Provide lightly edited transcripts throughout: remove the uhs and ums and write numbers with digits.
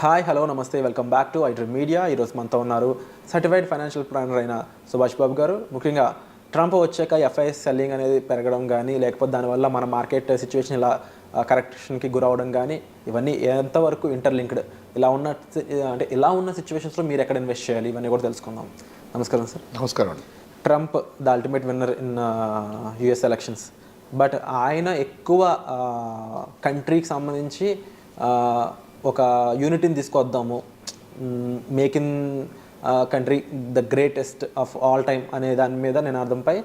Hi hello నమస్తే welcome back to iDream media. ఈరోజు మనతో ఉన్నారు సర్టిఫైడ్ ఫైనాన్షియల్ ప్లానర్ అయిన సుభాష్ బాబు గారు. ముఖ్యంగా ట్రంప్ వచ్చాక ఎఫ్ఐఎస్ సెల్లింగ్ అనేది పెరగడం కానీ, లేకపోతే దానివల్ల మన మార్కెట్ సిచ్యువేషన్ ఇలా కరెక్షన్కి గురవడం కానీ, ఇవన్నీ ఎంతవరకు ఇంటర్లింక్డ్, ఇలా ఉన్న సిచ్యువేషన్స్లో మీరు ఎక్కడ ఇన్వెస్ట్ చేయాలి, ఇవన్నీ కూడా తెలుసుకుందాం. నమస్కారం సార్. నమస్కారం అండి. Trump the ultimate winner in US elections, but ఆయన ఎక్కువ కంట్రీకి సంబంధించి ఒక యూనిటీని తీసుకొద్దాము, make in country the greatest of all time అనే దాని మీద నేను అర్థంపై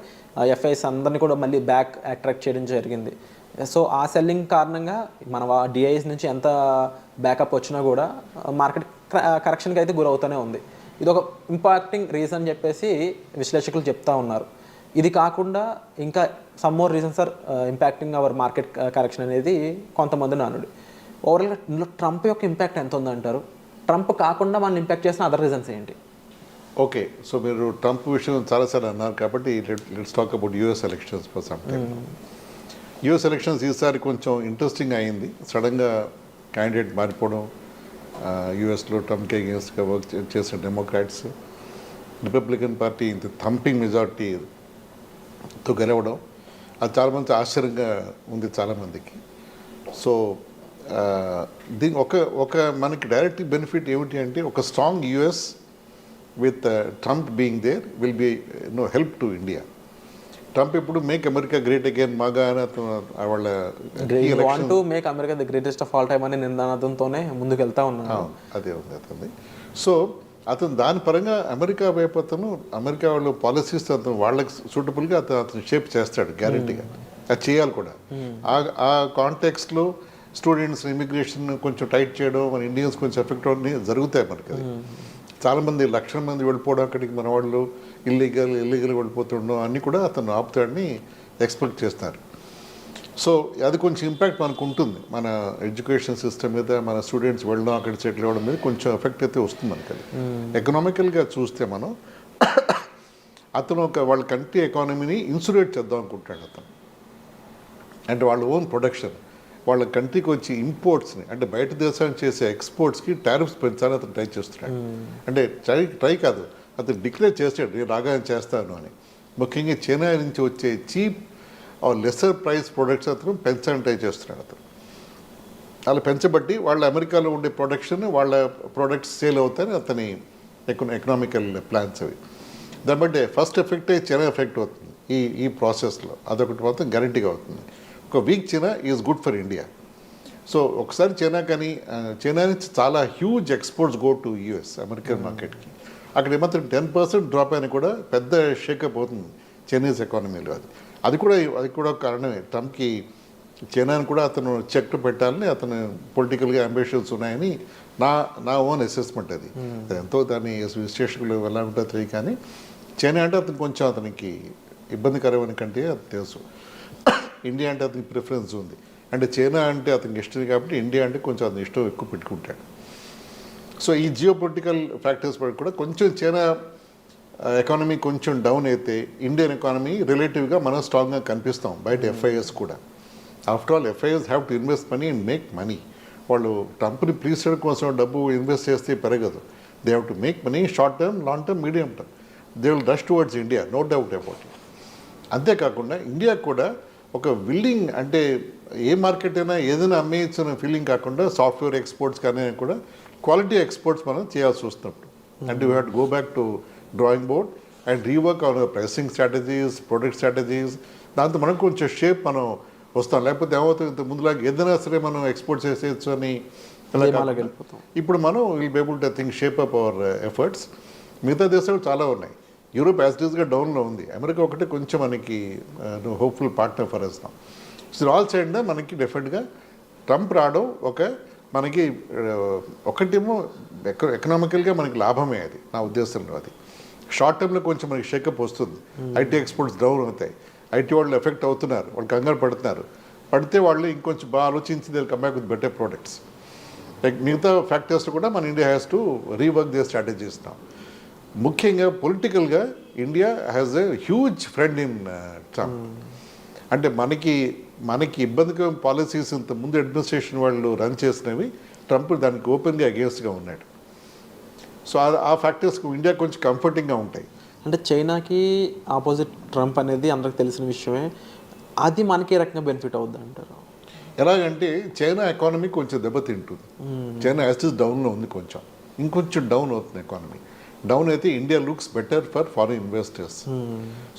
ఎఫ్ఐఎస్ అందరినీ కూడా మళ్ళీ బ్యాక్ అట్రాక్ట్ చేయడం జరిగింది. సో ఆ సెల్లింగ్ కారణంగా మన డిఐఎస్ నుంచి ఎంత బ్యాకప్ వచ్చినా కూడా మార్కెట్ కరెక్షన్కి అయితే గురవుతూనే ఉంది. ఇది ఒక ఇంపాక్టింగ్ రీజన్ చెప్పేసి విశ్లేషకులు చెప్తా ఉన్నారు. ఇది కాకుండా ఇంకా some more reasons are impacting our market correction అనేది కొంతమంది నానుడి. ఓవరాల్గా ఇందులో ట్రంప్ యొక్క ఇంపాక్ట్ ఎంత ఉందంటారు? ట్రంప్ కాకుండా మనం ఇంపాక్ట్ చేసిన అదర్ రీజన్స్ ఏంటి? ఓకే, సో మీరు ట్రంప్ విషయం చాలాసార్లు అన్నారు కాబట్టి let's talk about US elections for some time. US elections ఈసారి కొంచెం ఇంట్రెస్టింగ్ అయింది. సడన్గా క్యాండిడేట్ మారిపోవడం, యూఎస్లో ట్రంప్కి అగేన్స్ట్గా వర్క్ చేసిన డెమోక్రాట్స్, రిపబ్లికన్ పార్టీ ఇంత థంపింగ్ మెజార్టీతో గెలవడం, అది చాలామంది ఆశ్చర్యంగా ఉంది చాలామందికి. సో దీని ఒక మనకి డైరెక్ట్ బెనిఫిట్ ఏమిటి అంటే, ఒక strong US with Trump being there will be help to India. Trump ఇప్పుడు make America great again MAGA వాళ్ళ make America the greatest of all time అని నినాదంతోనే ముందుకు వెళ్తా ఉన్నాను. అదే ఉంది అతను. సో అతను దాని పరంగా అమెరికా వైపు అమెరికా వాళ్ళు పాలసీస్ అతను వాళ్ళకి సూటబుల్గా అతను షేప్ చేస్తాడు గ్యారెంటీగా. అది చేయాలి కూడా. ఆ కాంటెక్స్ట్లో స్టూడెంట్స్ ఇమిగ్రేషన్ కొంచెం టైట్ చేయడం, మన ఇండియన్స్ కొంచెం ఎఫెక్ట్ అవ్వడం జరుగుతాయి మనకి. అది చాలామంది లక్షల మంది వెళ్ళిపోవడం, అక్కడికి మన వాళ్ళు ఇల్లీగల్ వెళ్ళిపోతుండడం అన్నీ కూడా అతను ఆపుతాడని ఎక్స్పెక్ట్ చేస్తారు. సో అది కొంచెం ఇంపాక్ట్ మనకు ఉంటుంది, మన ఎడ్యుకేషన్ సిస్టమ్ మీద, మన స్టూడెంట్స్ వెళ్ళడం, అక్కడ సెటిల్ అవ్వడం మీద కొంచెం ఎఫెక్ట్ అయితే వస్తుంది మనకి. అది ఎకనామికల్గా చూస్తే మనం అతను వాళ్ళ కంట్రీ ఎకానమీని ఇన్సులేట్ చేద్దాం అనుకుంటాడు అతను. అంటే వాళ్ళ ఓన్ ప్రొడక్షన్, వాళ్ళ కంట్రీకి వచ్చి ఇంపోర్ట్స్ని, అంటే బయట దేశానికి చేసే ఎక్స్పోర్ట్స్కి టారిఫ్స్ పెంచాలని అతను ట్రై చేస్తున్నాడు. అంటే ట్రై కాదు, అతను డిక్లేర్ చేస్తాడు నేను రాగానే చేస్తాను అని. ముఖ్యంగా చైనా నుంచి వచ్చే చీప్ లెసర్ ప్రైస్ ప్రొడక్ట్స్ అతను పెంచాలని ట్రై చేస్తున్నాడు అతను. అలా పెంచబట్టి వాళ్ళ అమెరికాలో ఉండే ప్రొడక్షన్, వాళ్ళ ప్రొడక్ట్స్ సేల్ అవుతాయని అతని ఎకనామికల్ ప్లాన్స్ అవి. దాన్ని బట్టి ఫస్ట్ ఎఫెక్టే చైనా ఎఫెక్ట్ అవుతుంది ఈ ప్రాసెస్లో. అదొకటి మాత్రం గ్యారంటీగా అవుతుంది. ఒక week China is good for India. So ఒకసారి చైనా నుంచి చాలా huge exports go to US American మార్కెట్కి. అక్కడ ఏమాత్రం 10% డ్రాప్ అయినా కూడా పెద్ద షేకప్ అవుతుంది చైనీస్ ఎకానమీలో. అది కూడా కారణమే. ట్రంప్కి చైనాని కూడా అతను చెక్ పెట్టాలని అతను పొలిటికల్గా అంబిషన్స్ ఉన్నాయని నా ఓన్ అసెస్మెంట్. అది ఎంతో దాని విశ్లేషకులు ఎలా ఉంటుందో తెలియదు, కానీ చైనా అంటే అతను కొంచెం అతనికి ఇబ్బందికరమైన కంటే అది తెలుసు. ఇండియా అంటే అతనికి ప్రిఫరెన్స్ ఉంది. అంటే చైనా అంటే అతనికి ఇష్టం కాబట్టి ఇండియా అంటే కొంచెం అతని ఇష్టం ఎక్కువ పెట్టుకుంటాడు. సో ఈ జియో పొలిటికల్ ఫ్యాక్టర్స్ పడి కూడా కొంచెం చైనా ఎకానమీ కొంచెం డౌన్ అయితే ఇండియన్ ఎకానమీ రిలేటివ్గా మనం స్ట్రాంగ్గా కనిపిస్తాం బయట ఎఫ్ఐఎస్ కూడా. After all FIs have to invest money and make money. వాళ్ళు ట్రంప్ని ప్లీజ్ చేయడం కోసం డబ్బు ఇన్వెస్ట్ చేస్తే పెరగదు. They have to make money short term, long term, medium term. They will rush towards India, no doubt about it. అంతేకాకుండా India కూడా ఒక విల్లింగ్, అంటే ఏ మార్కెట్ అయినా ఏదైనా అమ్మేయచ్చిన ఫీలింగ్ కాకుండా సాఫ్ట్వేర్ ఎక్స్పోర్ట్స్ కానీ కూడా క్వాలిటీ ఎక్స్పోర్ట్స్ మనం చేయాల్సి వస్తున్నప్పుడు. అంటే we have to go back to drawing board and rework on pricing strategies, product strategies. దాంతో మనం కొంచెం షేప్ మనం వస్తాం. లేకపోతే ఏమవుతుంది, ఇంత ముందులాగా ఏదైనా సరే మనం ఎక్స్పోర్ట్ చేసేయచ్చు అని ఇప్పుడు మనం will be able to think shape up our efforts. మిగతా దేశాలు చాలా ఉన్నాయి. యూరోప్ యాజ్ ఇట్ ఈస్గా డౌన్లో ఉంది. అమెరికా ఒకటి కొంచెం మనకి hopeful partner for us. So all side మనకి డెఫినెట్గా ట్రంప్ రావడం మనకి ఒకటేమో ఎకనామికల్గా మనకి లాభమే. అది నా ఉద్దేశంలో. అది షార్ట్ టర్మ్లో కొంచెం మనకి షేకప్ వస్తుంది. ఐటీ ఎక్స్పోర్ట్స్ డౌన్ అవుతాయి. ఐటీ వాళ్ళు ఎఫెక్ట్ అవుతున్నారు, వాళ్ళు కంగారు పడితే వాళ్ళు ఇంకొంచెం బాగా ఆలోచించి they come back with better products. Like మిగతా ఫ్యాక్టర్స్ కూడా మన India has to rework they strategies now. ముఖ్యంగా పొలిటికల్గా India has a huge friend in Trump. అంటే మనకి ఇబ్బందికర పాలసీస్ ఇంత ముందు అడ్మినిస్ట్రేషన్ వాళ్ళు రన్ చేసినవి ట్రంప్ దానికి ఓపెన్గా అగేన్స్ట్గా ఉన్నాడు. సో ఆ ఫ్యాక్టర్స్ ఇండియా కొంచెం కంఫర్టింగ్గా ఉంటాయి. అంటే చైనాకి ఆపోజిట్ ట్రంప్ అనేది అందరికి తెలిసిన విషయమే. అది మనకి ఏ రకంగా బెనిఫిట్ అవుద్ది అంటారు? ఎలాగంటే చైనా ఎకానమీ కొంచెం దెబ్బతింటుంది. చైనా యాసిస్ డౌన్లో ఉంది, కొంచెం ఇంకొంచెం డౌన్ అవుతుంది ఎకానమీ. డౌన్ అయితే India looks better for foreign investors.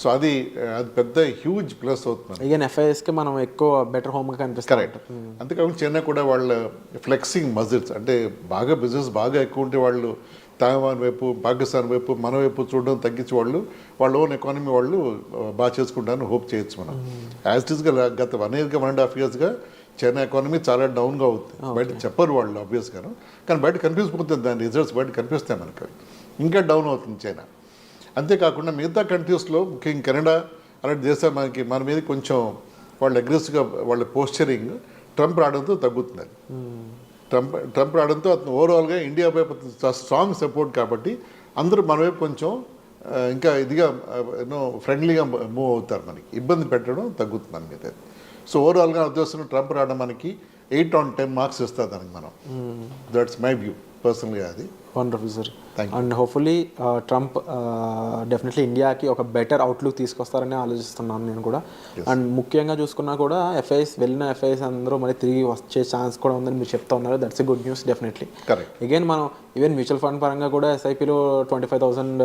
So అది పెద్ద హ్యూజ్ ప్లస్ అవుతుంది. ఈవెన్ ఎఫ్ఐఎస్కి మనం ఎక్కువ బెటర్ హోమ్గా కనిపిస్తాం. కరెక్ట్. అంతేకాకుండా చైనా కూడా వాళ్ళ ఫ్లెక్సింగ్ మజిల్స్, అంటే బాగా బిజినెస్ బాగా ఎక్కువ ఉంటే వాళ్ళు తైవాన్ వైపు, పాకిస్తాన్ వైపు, మన వైపు చూడడం తగ్గించి వాళ్ళ ఓన్ ఎకానమీ వాళ్ళు బాగా చేసుకుంటారని హోప్ చేయొచ్చు మనం. యాజ్ ఇట్ ఈస్గా గత 1 year 1.5 yearsగా చైనా ఎకానమీ చాలా డౌన్గా అవుతుంది. బయట చెప్పరు వాళ్ళు ఆబ్వియస్గాను, కానీ బయట కనిపిస్తుంది, దాని రిజల్ట్స్ బయట కనిపిస్తాయి మనకి. ఇంకా డౌన్ అవుతుంది చైనా. అంతేకాకుండా మిగతా కంట్రీస్లో ముఖ్యంగా కెనడా అలాంటి దేశాలు మన మీద కొంచెం వాళ్ళు అగ్రెసివ్గా వాళ్ళ పోస్చరింగ్ ట్రంప్ రావడంతో తగ్గుతుంది. ట్రంప్ రావడంతో అతను ఓవరాల్గా ఇండియా వైపు స్ట్రాంగ్ సపోర్ట్ కాబట్టి అందరూ మన వైపు కొంచెం ఇంకా ఇదిగా ఫ్రెండ్లీగా మూవ్ అవుతారు, మనకి ఇబ్బంది పెట్టడం తగ్గుతుంది మన మీద. సో ఓవరాల్గా ఉద్దేశం ట్రంప్ రావడం మనకి 8 on 10 మార్క్స్ ఇస్తుంది దానికి మనం. దట్స్ మై వ్యూ పర్సనల్గా. అది wonderful sir. And hopefully Trump definitely ఇండియాకి ఒక బెటర్ అవుట్లుక్ తీసుకొస్తారని ఆలోచిస్తున్నాను నేను కూడా. అండ్ ముఖ్యంగా చూసుకున్నా కూడా వెళ్ళిన ఎఫ్ఐఎస్ అందరూ మళ్ళీ తిరిగి వచ్చే ఛాన్స్ కూడా ఉందని మీరు చెప్తా ఉన్నారు. That's a good news definitely. Again మనం ఈవెన్ మ్యూచువల్ ఫండ్ పరంగా కూడా ఎస్ఐపిలో 25,000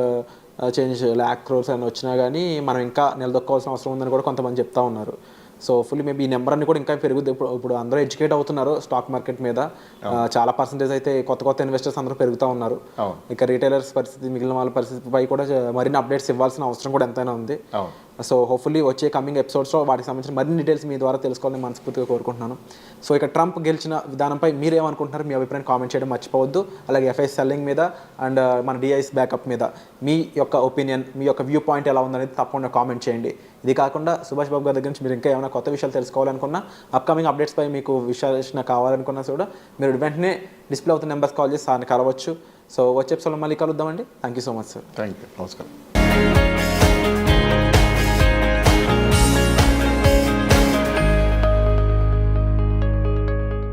చేంజ్ lakh crores అని వచ్చినా కానీ మనం ఇంకా నిలదొక్కోవాల్సిన అవసరం ఉందని కూడా కొంతమంది చెప్తా ఉన్నారు. సో ఫుల్లీ మేబీ ఈ నెంబర్ అన్ని కూడా ఇంకా పెరుగుద్ది. ఇప్పుడు అందరూ ఎడ్యుకేట్ అవుతున్నారు స్టాక్ మార్కెట్ మీద. చాలా పర్సెంటేజ్ అయితే కొత్త ఇన్వెస్టర్స్ అందరూ పెరుగుతూ ఉన్నారు. ఇక రీటైలర్స్ పరిస్థితి, మిగిలిన వాళ్ళ పరిస్థితిపై కూడా మరిన్ని అప్డేట్స్ ఇవ్వాల్సిన అవసరం కూడా ఎంతైనా ఉంది. సో హోప్ఫుల్లీ వచ్చే కమింగ్ ఎపిసోడ్స్లో వాటికి సంబంధించిన మరిన్ని డీటెయిల్స్ మీ ద్వారా తెలుసుకోవాలని మనస్ఫూర్తిగా కోరుకుంటున్నాను. సో ఇక ట్రంప్ గెలిచిన విధానంపై మీరు ఏమనుకుంటున్నారు? మీ అభిప్రాయం కామెంట్ చేయడం మర్చిపోవద్దు. అలాగే ఎఫ్ఐఎస్ సెల్లింగ్ మీద అండ్ మన డిఐఎస్ బ్యాకప్ మీద మీ యొక్క ఒపీనియన్, మీ యొక్క వ్యూ పాయింట్ ఎలా ఉందనేది తప్పకుండా కామెంట్ చేయండి. ఇది కాకుండా సుభాష్ బాబు గారి దగ్గర నుంచి మీరు ఇంకా ఏమైనా కొత్త విషయాలు తెలుసుకోవాలనుకున్నా, అప్కమింగ్ అప్డేట్స్పై మీకు విశ్లేషణ కావాలనుకున్నా కూడా మీరు వెంటనే డిస్ప్లే అవుతున్న నెంబర్స్ కాల్ చేసి సార్ని కలవచ్చు. సో వచ్చే ఎపిసోడ్లో మళ్ళీ కలుద్దామండి. Thank you so much sir. Thank you. నమస్కారం.